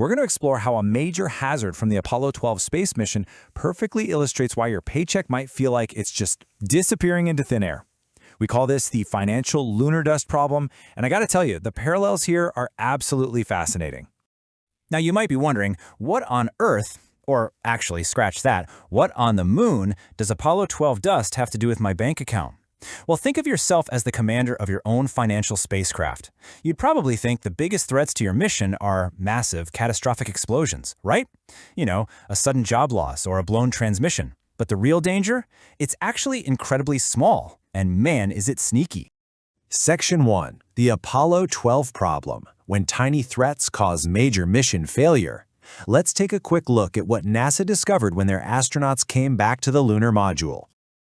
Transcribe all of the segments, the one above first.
we're going to explore how a major hazard from the Apollo 12 space mission perfectly illustrates why your paycheck might feel like it's just disappearing into thin air. We call this the financial lunar dust problem, and I got to tell you, the parallels here are absolutely fascinating. Now, you might be wondering, what on Earth, or actually, scratch that, what on the moon does Apollo 12 dust have to do with my bank account? Well, think of yourself as the commander of your own financial spacecraft. You'd probably think the biggest threats to your mission are massive, catastrophic explosions, right? You know, a sudden job loss or a blown transmission. But the real danger? It's actually incredibly small, and man, is it sneaky. Section 1. The Apollo 12 problem, when tiny threats cause major mission failure. Let's take a quick look at what NASA discovered when their astronauts came back to the lunar module.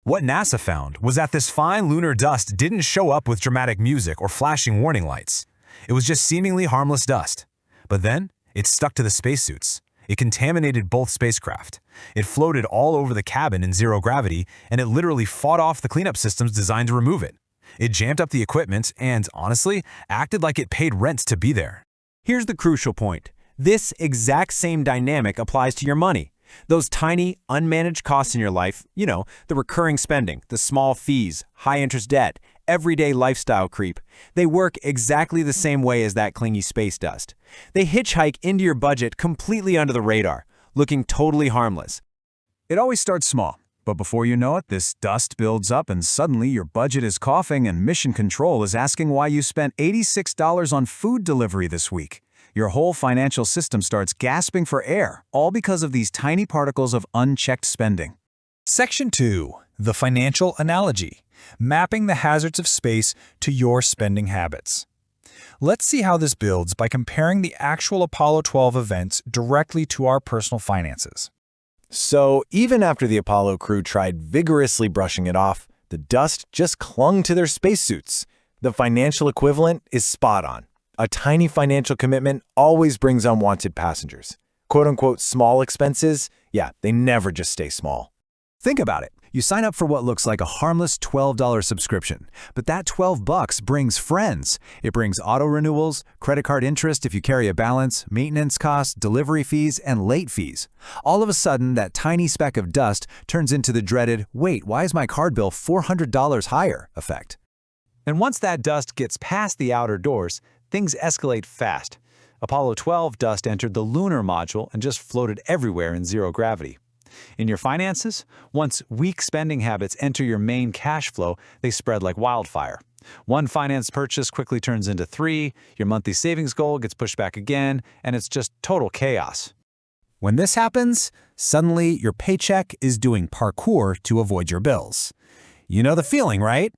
What NASA found was that this fine lunar dust didn't show up with dramatic music or flashing warning lights. It was just seemingly harmless dust. But then, it stuck to the spacesuits. It contaminated both spacecraft. It floated all over the cabin in zero gravity, and it literally fought off the cleanup systems designed to remove it. It jammed up the equipment and, honestly, acted like it paid rent to be there. Here's the crucial point. This exact same dynamic applies to your money. Those tiny, unmanaged costs in your life, you know, the recurring spending, the small fees, high-interest debt, everyday lifestyle creep, they work exactly the same way as that clingy space dust. They hitchhike into your budget completely under the radar, looking totally harmless. It always starts small, but before you know it, this dust builds up and suddenly your budget is coughing and Mission Control is asking why you spent $86 on food delivery this week. Your whole financial system starts gasping for air, all because of these tiny particles of unchecked spending. Section 2. The financial analogy. Mapping the hazards of space to your spending habits. Let's see how this builds by comparing the actual Apollo 12 events directly to our personal finances. So, even after the Apollo crew tried vigorously brushing it off, the dust just clung to their spacesuits. The financial equivalent is spot on. A tiny financial commitment always brings unwanted passengers. Quote-unquote small expenses, yeah, they never just stay small. Think about it. You sign up for what looks like a harmless $12 subscription, but that $12 brings friends. It brings auto renewals, credit card interest if you carry a balance, maintenance costs, delivery fees, and late fees. All of a sudden, that tiny speck of dust turns into the dreaded, wait, why is my card bill $400 higher effect? And once that dust gets past the outer doors, things escalate fast. Apollo 12 dust entered the lunar module and just floated everywhere in zero gravity. In your finances, once weak spending habits enter your main cash flow, they spread like wildfire. One finance purchase quickly turns into 3, your monthly savings goal gets pushed back again, and it's just total chaos. When this happens, suddenly your paycheck is doing parkour to avoid your bills. You know the feeling, right?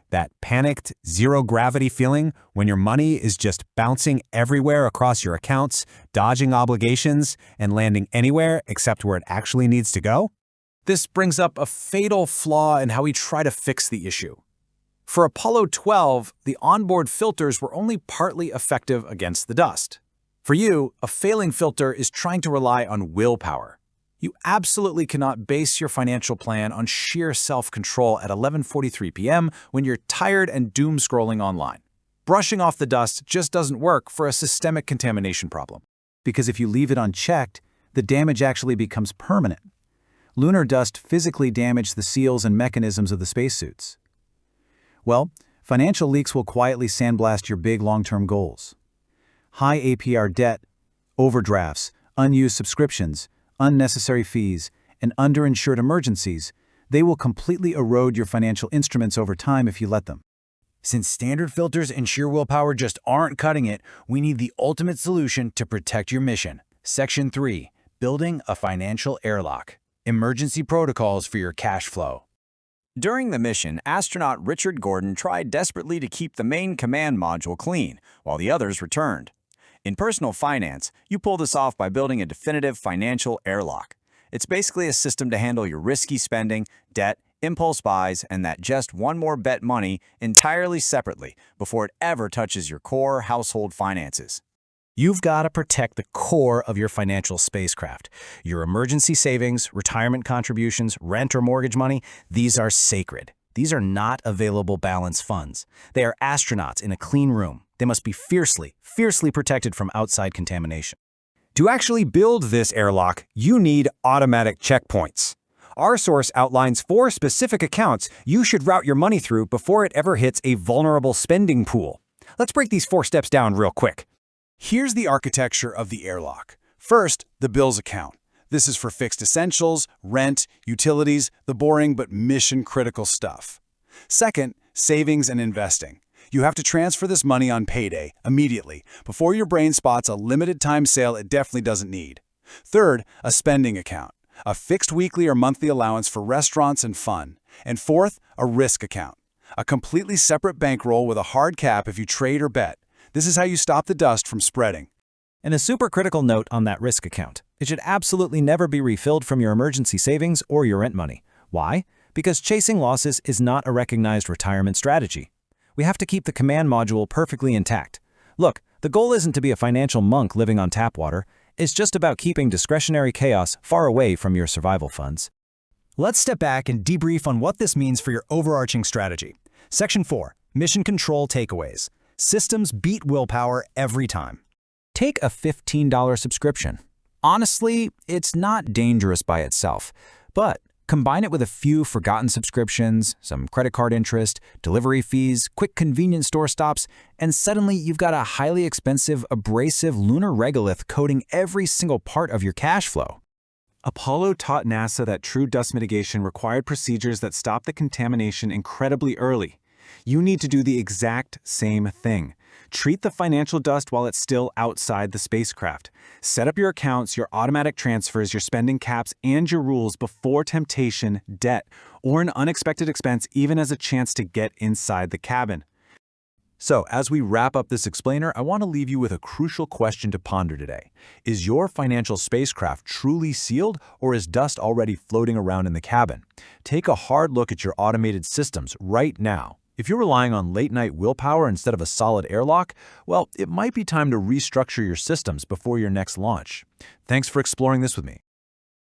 That panicked, zero-gravity feeling when your money is just bouncing everywhere across your accounts, dodging obligations, and landing anywhere except where it actually needs to go? This brings up a fatal flaw in how we try to fix the issue. For Apollo 12, the onboard filters were only partly effective against the dust. For you, a failing filter is trying to rely on willpower. You absolutely cannot base your financial plan on sheer self-control at 11:43 p.m. when you're tired and doom-scrolling online. Brushing off the dust just doesn't work for a systemic contamination problem, because if you leave it unchecked, the damage actually becomes permanent. Lunar dust physically damaged the seals and mechanisms of the spacesuits. Well, financial leaks will quietly sandblast your big long-term goals. High APR debt, overdrafts, unused subscriptions, unnecessary fees, and underinsured emergencies, they will completely erode your financial instruments over time if you let them. Since standard filters and sheer willpower just aren't cutting it, we need the ultimate solution to protect your mission. Section 3. Building a financial airlock. Emergency protocols for your cash flow. During the mission, astronaut Richard Gordon tried desperately to keep the main command module clean, while the others returned. In personal finance, you pull this off by building a definitive financial airlock. It's basically a system to handle your risky spending, debt, impulse buys, and that just one more bet money entirely separately before it ever touches your core household finances. You've got to protect the core of your financial spacecraft. Your emergency savings, retirement contributions, rent or mortgage money, these are sacred. These are not available balance funds. They are astronauts in a clean room. They must be fiercely protected from outside contamination. To actually build this airlock, you need automatic checkpoints. Our source outlines 4 specific accounts you should route your money through before it ever hits a vulnerable spending pool. Let's break these 4 steps down real quick. Here's the architecture of the airlock. First, the bills account. This is for fixed essentials, rent, utilities, the boring but mission-critical stuff. Second, savings and investing. You have to transfer this money on payday, immediately, before your brain spots a limited-time sale it definitely doesn't need. Third, a spending account. A fixed weekly or monthly allowance for restaurants and fun. And fourth, a risk account. A completely separate bankroll with a hard cap if you trade or bet. This is how you stop the dust from spreading. And a super critical note on that risk account. It should absolutely never be refilled from your emergency savings or your rent money. Why? Because chasing losses is not a recognized retirement strategy. We have to keep the command module perfectly intact. Look, the goal isn't to be a financial monk living on tap water. It's just about keeping discretionary chaos far away from your survival funds. Let's step back and debrief on what this means for your overarching strategy. Section 4, Mission Control Takeaways. Systems beat willpower every time. Take a $15 subscription. Honestly, it's not dangerous by itself, but combine it with a few forgotten subscriptions, some credit card interest, delivery fees, quick convenience store stops, and suddenly you've got a highly expensive, abrasive lunar regolith coating every single part of your cash flow. Apollo taught NASA that true dust mitigation required procedures that stop the contamination incredibly early. You need to do the exact same thing. Treat the financial dust while it's still outside the spacecraft. Set up your accounts, your automatic transfers, your spending caps, and your rules before temptation, debt, or an unexpected expense even as a chance to get inside the cabin. So, as we wrap up this explainer, I want to leave you with a crucial question to ponder today. Is your financial spacecraft truly sealed, or is dust already floating around in the cabin? Take a hard look at your automated systems right now. If you're relying on late-night willpower instead of a solid airlock, well, it might be time to restructure your systems before your next launch. Thanks for exploring this with me.